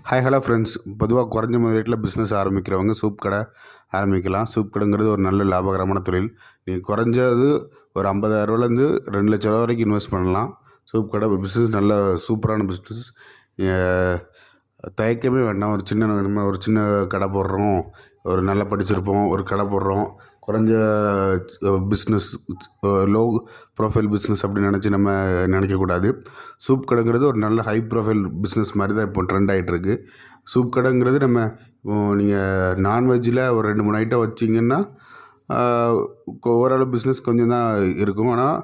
Hi hello friends. பொதுவாக குறைஞ்ச முதலீட்டில் பிஸ்னஸ் ஆரம்பிக்கிறவங்க சூப் கடை ஆரம்பிக்கலாம். சூப் கடைங்கிறது ஒரு நல்ல லாபகரமான தொழில். நீங்கள் குறைஞ்சது ஒரு 50,000 2,00,000 வரைக்கும் இன்வெஸ்ட் பண்ணலாம். சூப் கடை பிஸ்னஸ் நல்ல சூப்பரான பிஸ்னஸ். தயக்கமே வேண்டாம். நம்ம ஒரு சின்ன கடை போடுறோம், ஒரு நல்லா படிச்சிருப்போம், ஒரு கடை போடுறோம், குறைஞ்ச பிஸ்னஸ், லோ ப்ரொஃபைல் பிஸ்னஸ் அப்படின்னு நம்ம நினைக்கக்கூடாது. சூப் கடைங்கிறது ஒரு நல்ல ஹை ப்ரொஃபைல் பிஸ்னஸ் மாதிரி தான் இப்போ ட்ரெண்ட் ஆகிட்டுருக்கு. சூப் கடைங்கிறது நீங்கள் நான்வெஜ்ஜில் ஒரு 2-3 ஐட்டம் வச்சிங்கன்னா ஓரளவு பிஸ்னஸ் கொஞ்சம் தான் இருக்கும். ஆனால்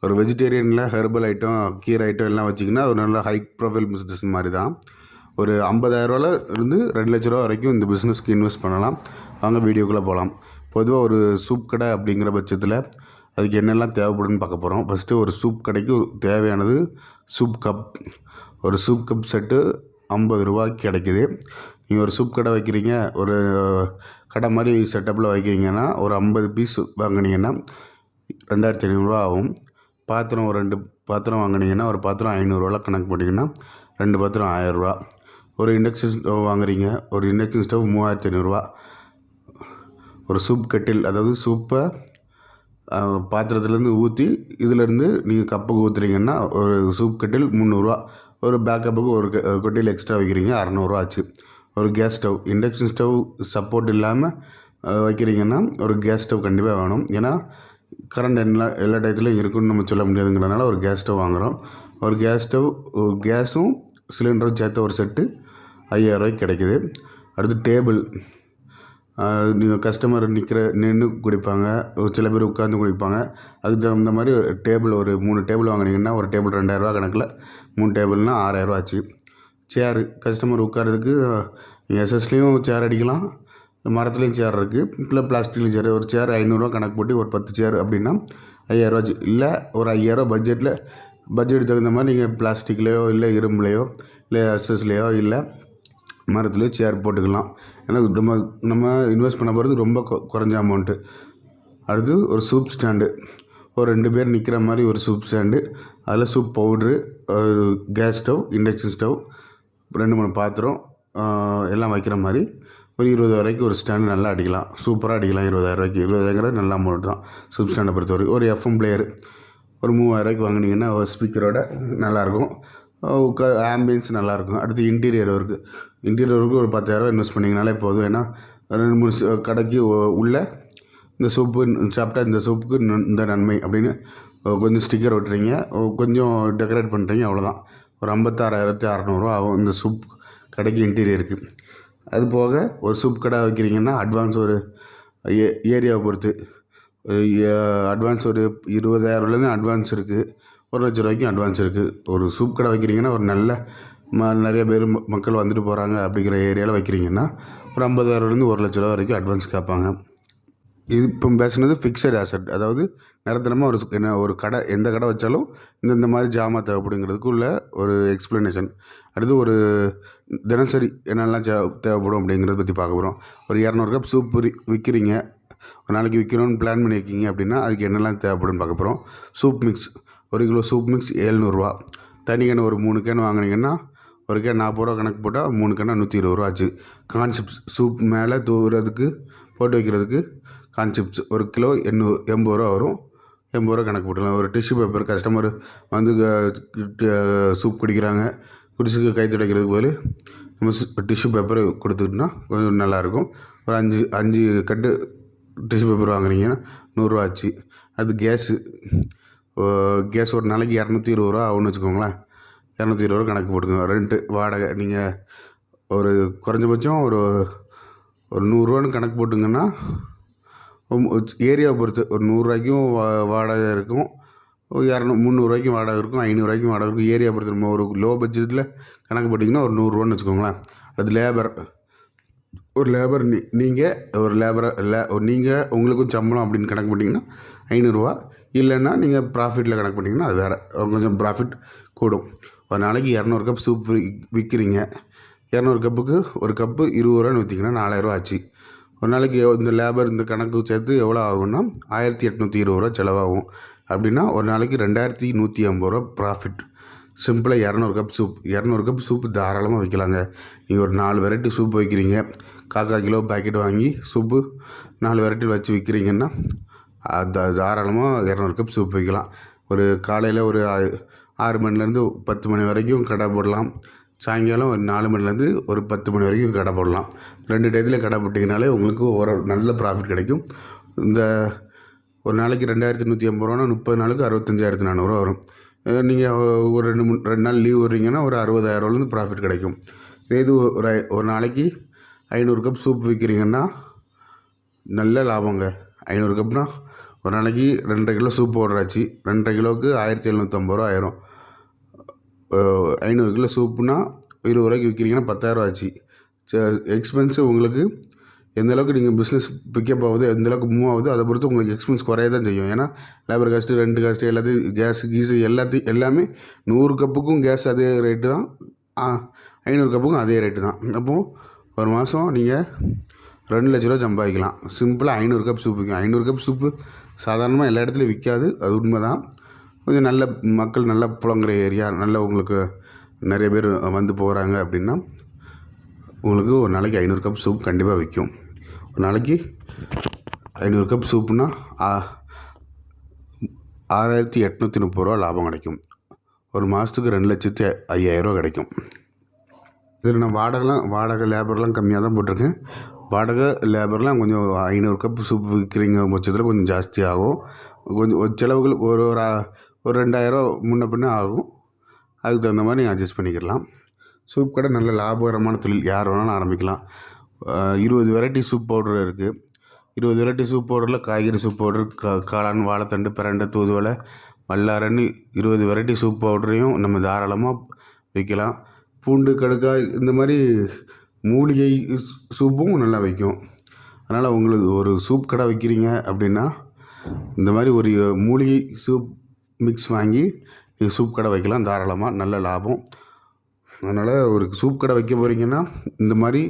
ஒரு வெஜிடேரியனில் ஹெர்பல் ஐட்டம், கீரை ஐட்டம் எல்லாம் வச்சிங்கன்னா ஒரு நல்ல ஹை ப்ரொஃபைல் பிஸ்னஸ் மாதிரி தான். ஒரு 50,000 2,00,000 வரைக்கும் இந்த பிஸ்னஸ்க்கு இன்வெஸ்ட் பண்ணலாம். வாங்க வீடியோக்குள்ளே போகலாம். பொதுவாக ஒரு சூப் கடை அப்படிங்கிற பட்சத்தில் அதுக்கு என்னெல்லாம் தேவைப்படுன்னு பார்க்க போகிறோம். ஃபஸ்ட்டு ஒரு சூப் கடைக்கு தேவையானது சூப் கப். ஒரு சூப் கப் செட்டு 50 ரூபாய்க்கு கிடைக்கிது. நீங்கள் ஒரு சூப் கடை வைக்கிறீங்க, ஒரு கடை மாதிரி செட்டப்பில் வைக்கிறீங்கன்னா ஒரு 50 பீஸ் வாங்கினீங்கன்னா 2,500 ஆகும். பாத்திரம் ஒரு 2 பாத்திரம் வாங்கினீங்கன்னா ஒரு பாத்திரம் 500 கணக்கு பண்ணிங்கன்னா 2 பாத்திரம் 1000. ஒரு இண்டக்ஷன் ஸ்டவ் வாங்குறீங்க, ஒரு இண்டக்ஷன் ஸ்டவ் 3,500. ஒரு சூப் கட்டில், அதாவது சூப்பை பாத்திரத்துலேருந்து ஊற்றி இதிலேருந்து நீங்கள் கப்புக்கு ஊற்றுறீங்கன்னா ஒரு சூப் கட்டில் 300. ஒரு பேக்கப்புக்கு ஒரு கட்டில் எக்ஸ்ட்ரா வைக்கிறீங்க 600 ஆச்சு. ஒரு gas stove, induction stove support இல்லாமல் வைக்கிறீங்கன்னா ஒரு கேஸ் ஸ்டவ் கண்டிப்பாக வேணும். ஏன்னா கரண்ட் எல்லா டயத்துலையும் இருக்குன்னு நம்ம சொல்ல முடியாதுங்கிறதுனால ஒரு கேஸ் ஸ்டவ் வாங்குகிறோம். ஒரு கேஸ் ஸ்டவ், கேஸும் சிலிண்டரும் சேர்த்த ஒரு செட்டு 5,000 கிடைக்கிது. அடுத்து டேபிள். நீங்கள் கஸ்டமர் நின்று குடிப்பாங்க, சில பேர் உட்காந்து குடிப்பாங்க. அதுக்கு தகுந்த மாதிரி டேபிள் ஒரு 3 டேபிள் வாங்கினீங்கன்னா ஒரு டேபிள் 2,000 கணக்கில் 3 டேபிள்னால் 6,000 ஆச்சு. சேரு, கஸ்டமர் உட்காரதுக்கு எஸ்எஸ்லேயும் சேர் அடிக்கலாம், மரத்துலேயும் சேர் இருக்குது, இல்லை பிளாஸ்டிக்லேயும் சேர். ஒரு சேர் 500 கணக்கு போட்டு ஒரு 10 சேர் அப்படின்னா 5,000 ஆச்சு. இல்லை ஒரு 5,000 பட்ஜெட் தகுந்த மாதிரி நீங்கள் பிளாஸ்டிக்லேயோ இல்லை இரும்புலையோ இல்லை எஸ்எஸ்லேயோ இல்லை மரத்துலேயோ சேர் போட்டுக்கலாம். ஏன்னா நம்ம இன்வெஸ்ட் பண்ண போகிறது ரொம்ப குறைஞ்ச அமௌண்ட்டு. அடுத்து ஒரு சூப் ஸ்டாண்டு, ஒரு 2 பேர் நிற்கிற மாதிரி ஒரு சூப் ஸ்டாண்டு. அதில் சூப் பவுட்ரு, ஒரு கேஸ் ஸ்டவ், இண்டக்ஷன் ஸ்டவ், 2-3 பாத்திரம் எல்லாம் வைக்கிற மாதிரி ஒரு 20,000 ஒரு ஸ்டாண்டு நல்லா அடிக்கலாம். சூப்பராக அடிக்கலாம். 20,000 20,000 நல்ல அமௌண்ட் தான் சூப் ஸ்டாண்டை பொறுத்தவரைக்கும். ஒரு எஃப்எம் பிளேயர் ஒரு 3,000 வாங்கினீங்கன்னா ஒரு ஸ்பீக்கரோட நல்லாயிருக்கும். ஆம்பியன்ஸ் நல்லாயிருக்கும். அடுத்து இன்டீரியர் ஒர்க்கு ஒரு 10,000 இன்வெஸ்ட் பண்ணிங்கனாலே போதும். ஏன்னா 2-3 கடைக்கு உள்ள இந்த சூப்பு சாப்பிட்டா இந்த சூப்புக்கு இந்த நன்மை அப்படின்னு கொஞ்சம் ஸ்டிக்கர் ஒட்டுறீங்க, கொஞ்சம் டெக்கரேட் பண்ணுறீங்க, அவ்வளோதான். ஒரு 56,600 ஆகும் இந்த சூப் கடைக்கு இன்டீரியருக்கு. அது போக ஒரு சூப் கடை வைக்கிறீங்கன்னா அட்வான்ஸ் ஒரு ஏரியாவை பொறுத்து அட்வான்ஸ் ஒரு 20,000 அட்வான்ஸ் இருக்குது, 1,00,000 அட்வான்ஸ் இருக்குது. ஒரு சூப் கடை வைக்கிறீங்கன்னா ஒரு நல்ல நிறைய பேர் மக்கள் வந்துட்டு போகிறாங்க அப்படிங்கிற ஏரியாவில் வைக்கிறீங்கன்னா ஒரு 50,000 1,00,000 வரைக்கும் அட்வான்ஸ் கேட்பாங்க. இது இப்போ பேசுனது ஃபிக்ஸட் ஆசெட், அதாவது நிரந்தரமாக ஒரு கடை, எந்த கடை வச்சாலும் இந்த மாதிரி ஜாமான் தேவைப்படுங்கிறதுக்கு உள்ள ஒரு எக்ஸ்ப்ளனேஷன். அடுத்து ஒரு தினசரி என்னெல்லாம் தேவைப்படும் அப்படிங்கிறத பற்றி பார்க்க போகிறோம். ஒரு 200 கப் சூப் விற்கிறீங்க, ஒரு நாளைக்கு விற்கணும்னு பிளான் பண்ணியிருக்கீங்க அப்படின்னா அதுக்கு என்னெல்லாம் தேவைப்படும்னு பார்க்க போகிறோம். Soup mix, 1 kilo soup mix 700. தனி கேன் ஒரு 3 கேன் வாங்கினீங்கன்னா ஒரு கேன் 40 கணக்கு போட்டால் 3 கேனா 120 ஆச்சு. கான்செப்ட்ஸ், சூப் மேலே தூவுறதுக்கு போட்டு வைக்கிறதுக்கு கான்செப்ட்ஸ் 1 கிலோ 80 வரும். 80 கணக்கு போட்டுக்கலாம். ஒரு டிஷ்யூ பேப்பர், கஸ்டமர் வந்து சூப் குடிக்கிறாங்க, குடிச்சுக்கு கை துடைக்கிறதுக்கு பதில் நம்ம டிஷ்யூ பேப்பர் கொடுத்துக்கிட்டோன்னா கொஞ்சம் நல்லாயிருக்கும். ஒரு 5 கட்டு டிஷ்யூ பேப்பர் வாங்குறீங்கன்னா 100 ஆச்சு. அது கேஸ் ஒரு நாளைக்கு 220 ஆகும்னு வச்சுக்கோங்களேன். 220 கணக்கு போட்டுக்கோங்க. ரெண்ட்டு, வாடகை, நீங்கள் ஒரு குறைஞ்சபட்சம் ஒரு 100 கணக்கு போட்டுங்கன்னா ஏரியாவை பொறுத்து ஒரு 100 வாடகை இருக்கும், 300 வாடகை இருக்கும், 500 வாடகை இருக்கும். ஏரியா பொறுத்து நம்ம ஒரு லோ பட்ஜெட்டில் கணக்கு போட்டிங்கன்னா ஒரு 100 வச்சுக்கோங்களேன். அது லேபர், ஒரு லேபர் நீங்கள் உங்களுக்கும் சம்பளம் அப்படின்னு கணக்கு பண்ணிங்கன்னா 500. இல்லைன்னா நீங்கள் ப்ராஃபிட்டில் கணக்கு பண்ணிங்கன்னா அது வேறு, கொஞ்சம் ப்ராஃபிட் கூடும். ஒரு நாளைக்கு 200 கப் சூப் விற்கிறீங்க, 200 கப்புக்கு ஒரு கப்பு 20 விற்றீங்கன்னா 4,000 ஆச்சு. ஒரு நாளைக்கு இந்த லேபர் இந்த கணக்கு சேர்த்து எவ்வளோ ஆகும்னா 1,820 செலவாகும். அப்படின்னா ஒரு நாளைக்கு 2,150 ப்ராஃபிட். சிம்பிளாக 200 கப் சூப் தாராளமாக வைக்கலாங்க. நீங்கள் ஒரு 4 வெரைட்டி சூப் வைக்கிறீங்க, 1/4 கிலோ பாக்கெட் வாங்கி சூப்பு 4 வெரைட்டி வச்சு விற்கிறீங்கன்னா தாராளமாக 200 கப் சூப் வைக்கலாம். ஒரு காலையில் ஒரு 6 மணிலேருந்து 10 மணி வரைக்கும் கடை போடலாம். சாயங்காலம் ஒரு 4 மணிலேருந்து ஒரு 10 மணி வரைக்கும் கடை போடலாம். 2 டயத்தில் கடை போட்டிங்கனாலே உங்களுக்கு ஒரு நல்ல ப்ராஃபிட் கிடைக்கும். இந்த ஒரு நாளைக்கு 2150 ரூபானா 30 நாளுக்கு 65,400 வரும். நீங்கள் ஒரு 2 நாள் லீவ் விட்றீங்கன்னா ஒரு 60,000 ப்ராஃபிட் கிடைக்கும். இது ஒரு நாளைக்கு 500 கப் சூப் விற்கிறீங்கன்னா நல்ல லாபங்க. 500 கப்னா ஒரு நாளைக்கு 2.5 கிலோ சூப் பவுடர் ஆச்சு. 2.5 கிலோவுக்கு 1750 ரூபா ஆயிரும். 500 கிலோ சூப்புனா 20 ரூபாய்க்கு விற்கிறீங்கன்னா 10,000 ஆச்சு. எக்ஸ்பென்ஸு உங்களுக்கு எந்த அளவுக்கு நீங்கள் பிஸ்னஸ் பிக்கப் ஆகுது, எந்த அளவுக்கு மூவ் ஆகுது, அதை பொறுத்து உங்களுக்கு எக்ஸ்பென்ஸ் குறைய தான் செய்யும். ஏன்னா லேபர் காஸ்ட்டு, ரெண்ட் காஸ்ட்டு, எல்லாத்தையும் கீஸு எல்லாமே 100 கப்புக்கும் கேஸ் அதே ரேட்டு தான், 500 கப்புக்கும் அதே ரேட்டு தான். அப்போது ஒரு மாதம் நீங்கள் 2 லட்ச ரூபா சம்பாதிக்கலாம். சிம்பிளாக 500 கப் சூப்பு விற்கும். 500 கப் சூப்பு சாதாரணமாக எல்லா இடத்துலையும் விற்காது, அது உண்மை தான். கொஞ்சம் நல்ல மக்கள் நல்லா புழங்குற ஏரியா, நல்ல உங்களுக்கு நிறைய பேர் வந்து போகிறாங்க அப்படின்னா உங்களுக்கு ஒரு நாளைக்கு 500 கப் சூப் கண்டிப்பாக விற்கும். ஒரு நாளைக்கு 500 கப் சூப்புனா 6,830 ரூபா லாபம் கிடைக்கும். ஒரு மாதத்துக்கு 2,05,000 ரூபா கிடைக்கும். இதில் நான் வாடகை லேபர்லாம் கம்மியாக தான் போட்டிருக்கேன். வாடகை லேபர்லாம் கொஞ்சம் 500 கப் சூப் விற்கிறீங்க பட்சத்தில் கொஞ்சம் ஜாஸ்தி ஆகும். கொஞ்சம் செலவுகள் ஒரு 2,000 முன்ன பின்ன ஆகும். அதுக்கு தகுந்த மாதிரி நீங்கள் அட்ஜஸ்ட் பண்ணிக்கிடலாம். சூப் கடை நல்ல லாபகரமான தொழில், யார் வேணாலும் ஆரம்பிக்கலாம். 20 வெரைட்டி சூப் பவுடர் இருக்குது. 20 வெரைட்டி சூப் பவுடரில் காய்கறி சூப் பவுடர், காளான், வாழைத்தண்டு, பிரண்டை, தூதுவளை, வல்லாரன்னு 20 வெரைட்டி சூப் பவுடரையும் நம்ம தாராளமாக விற்கலாம். பூண்டு, கடுக்காய், இந்த மாதிரி மூலிகை சூப்பும் நல்லா விற்கும். அதனால் உங்களுக்கு ஒரு சூப் கடை வைக்கிறீங்க அப்படின்னா இந்த மாதிரி ஒரு மூலிகை சூப் மிக்ஸ் வாங்கி நீங்கள் சூப் கடை வைக்கலாம் தாராளமாக, நல்ல லாபம். அதனால் ஒரு சூப் கடை வைக்க போகிறீங்கன்னா இந்த மாதிரி